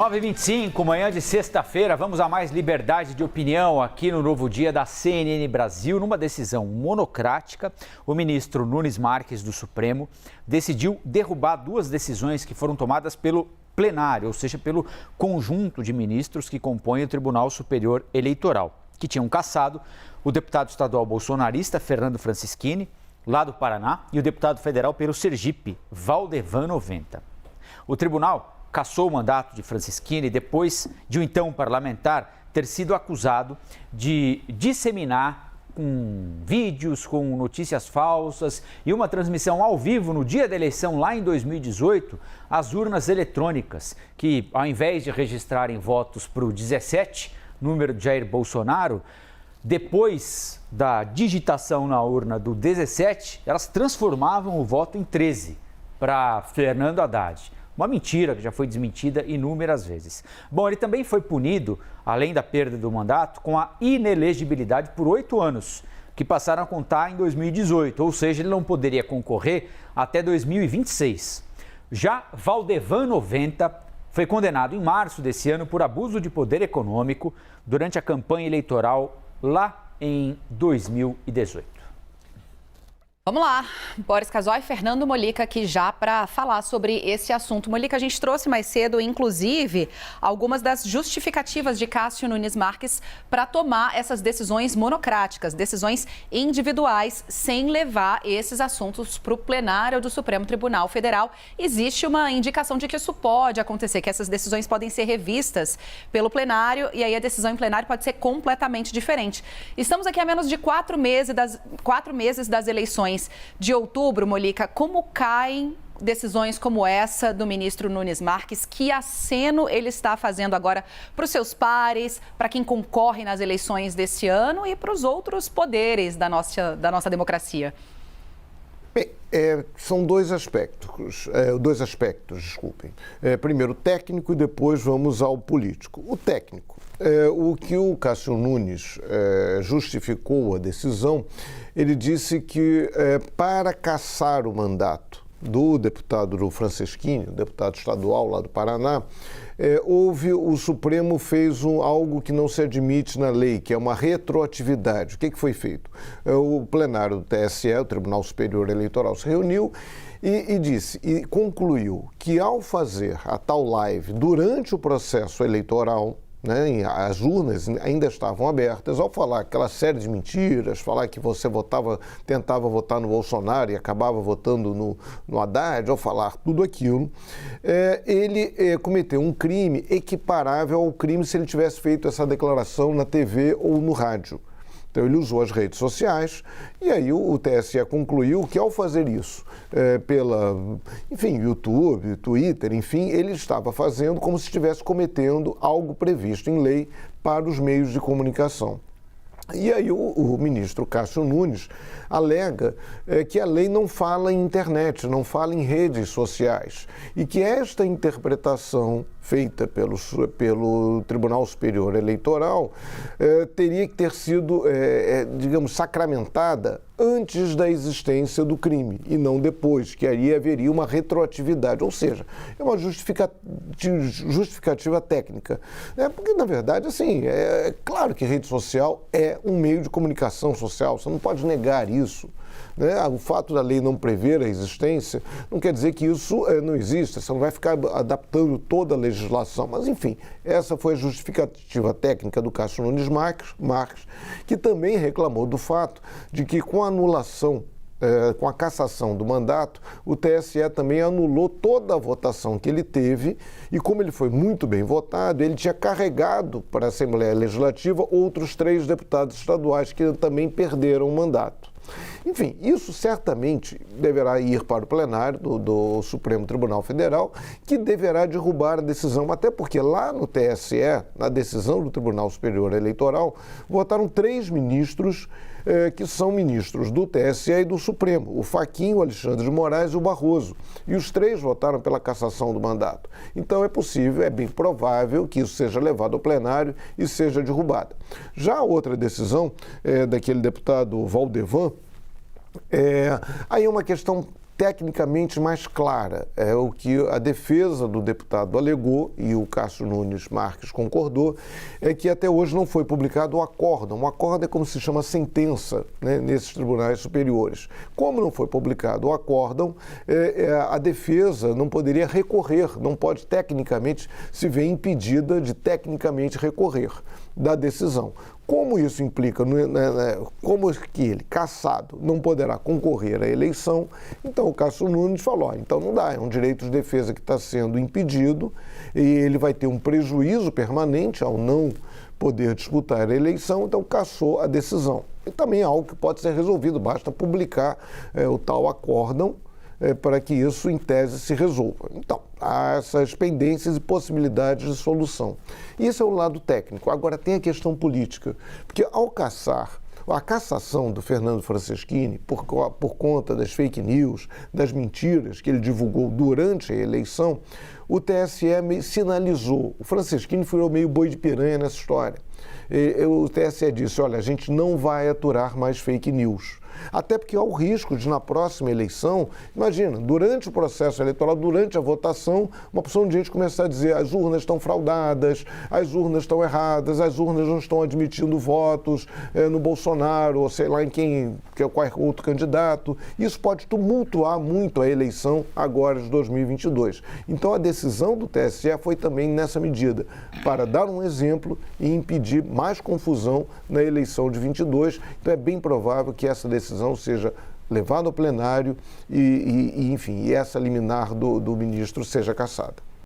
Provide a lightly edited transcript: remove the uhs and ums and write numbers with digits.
9h25, manhã de sexta-feira, vamos a mais liberdade de opinião aqui no Novo Dia da CNN Brasil. Numa decisão monocrática, o ministro Nunes Marques do Supremo decidiu derrubar duas decisões que foram tomadas pelo plenário, ou seja, pelo conjunto de ministros que compõem o Tribunal Superior Eleitoral, que tinham cassado o deputado estadual bolsonarista Fernando Francischini, lá do Paraná, e o deputado federal pelo Sergipe, Valdevan 90. O tribunal cassou o mandato de Francischini depois de o então parlamentar ter sido acusado de disseminar vídeos com notícias falsas e uma transmissão ao vivo no dia da eleição lá em 2018, as urnas eletrônicas, que ao invés de registrarem votos para o 17, número de Jair Bolsonaro, depois da digitação na urna do 17, elas transformavam o voto em 13 para Fernando Haddad. Uma mentira que já foi desmentida inúmeras vezes. Bom, ele também foi punido, além da perda do mandato, com a inelegibilidade por 8 anos, que passaram a contar em 2018, ou seja, ele não poderia concorrer até 2026. Já Valdevan 90 foi condenado em março desse ano por abuso de poder econômico durante a campanha eleitoral lá em 2018. Vamos lá, Boris Casoy e Fernando Molica aqui já para falar sobre esse assunto. Molica, a gente trouxe mais cedo, inclusive, algumas das justificativas de Cássio Nunes Marques para tomar essas decisões monocráticas, decisões individuais, sem levar esses assuntos para o plenário do Supremo Tribunal Federal. Existe uma indicação de que isso pode acontecer, que essas decisões podem ser revistas pelo plenário e aí a decisão em plenário pode ser completamente diferente. Estamos aqui a menos de 4 meses das eleições de outubro, Molica. Como caem decisões como essa do ministro Nunes Marques? Que aceno ele está fazendo agora para os seus pares, para quem concorre nas eleições desse ano e para os outros poderes da nossa democracia? Bem, são dois aspectos, desculpem. Primeiro o técnico e depois vamos ao político. O técnico, o que o Cássio Nunes justificou a decisão, ele disse que para cassar o mandato do deputado Francischini, deputado estadual lá do Paraná, o Supremo fez algo que não se admite na lei, que é uma retroatividade. O que foi feito? O plenário do TSE, o Tribunal Superior Eleitoral, se reuniu e concluiu que ao fazer a tal live durante o processo eleitoral, né, as urnas ainda estavam abertas, ao falar aquela série de mentiras, falar que você tentava votar no Bolsonaro e acabava votando no Haddad, ao falar tudo aquilo, ele cometeu um crime equiparável ao crime se ele tivesse feito essa declaração na TV ou no rádio. Então ele usou as redes sociais e aí o TSE concluiu que ao fazer isso YouTube, Twitter, enfim, ele estava fazendo como se estivesse cometendo algo previsto em lei para os meios de comunicação. E aí o ministro Cássio Nunes alega que a lei não fala em internet, não fala em redes sociais e que esta interpretação feita pelo Tribunal Superior Eleitoral teria que ter sido, sacramentada antes da existência do crime e não depois, que aí haveria uma retroatividade, ou seja, é uma justificativa técnica. Porque, na verdade, assim, é claro que rede social é um meio de comunicação social, você não pode negar isso. O fato da lei não prever a existência não quer dizer que isso não exista, você não vai ficar adaptando toda a legislação, mas enfim, essa foi a justificativa técnica do Cássio Nunes Marques, que também reclamou do fato de que com a anulação, com a cassação do mandato, o TSE também anulou toda a votação que ele teve e como ele foi muito bem votado, ele tinha carregado para a Assembleia Legislativa outros 3 deputados estaduais que também perderam o mandato. Enfim, isso certamente deverá ir para o plenário do Supremo Tribunal Federal, que deverá derrubar a decisão, até porque lá no TSE, na decisão do Tribunal Superior Eleitoral, votaram 3 ministros que são ministros do TSE e do Supremo, o Fachin, o Alexandre de Moraes e o Barroso. E os 3 votaram pela cassação do mandato. Então é possível, é bem provável que isso seja levado ao plenário e seja derrubada. Já a outra decisão daquele deputado Valdevan, aí é uma questão tecnicamente mais clara. É o que a defesa do deputado alegou, e o Cássio Nunes Marques concordou, é que até hoje não foi publicado o acórdão. O acórdão é como se chama sentença, né, nesses tribunais superiores. Como não foi publicado o acórdão, a defesa não poderia recorrer, não pode tecnicamente se ver impedida de tecnicamente recorrer da decisão. Como isso implica, como que ele, cassado, não poderá concorrer à eleição, então o Cássio Nunes falou, então não dá, é um direito de defesa que está sendo impedido e ele vai ter um prejuízo permanente ao não poder disputar a eleição, então cassou a decisão. E também é algo que pode ser resolvido, basta publicar o tal acórdão para que isso, em tese, se resolva. Então, há essas pendências e possibilidades de solução. Isso é o lado técnico. Agora, tem a questão política, porque ao cassar, a cassação do Fernando Franceschini, por conta das fake news, das mentiras que ele divulgou durante a eleição, o TSE sinalizou. O Franceschini foi meio boi de piranha nessa história. O TSE disse, olha, a gente não vai aturar mais fake news. Até porque há o risco de, na próxima eleição, imagina, durante o processo eleitoral, durante a votação, uma porção de gente começar a dizer as urnas estão fraudadas, as urnas estão erradas, as urnas não estão admitindo votos no Bolsonaro, ou sei lá em quem, que é qualquer outro candidato. Isso pode tumultuar muito a eleição agora de 2022. Então a decisão do TSE foi também nessa medida, para dar um exemplo e impedir mais confusão na eleição de 22. Então é bem provável que essa decisão seja levada ao plenário e enfim, essa liminar do ministro seja cassada.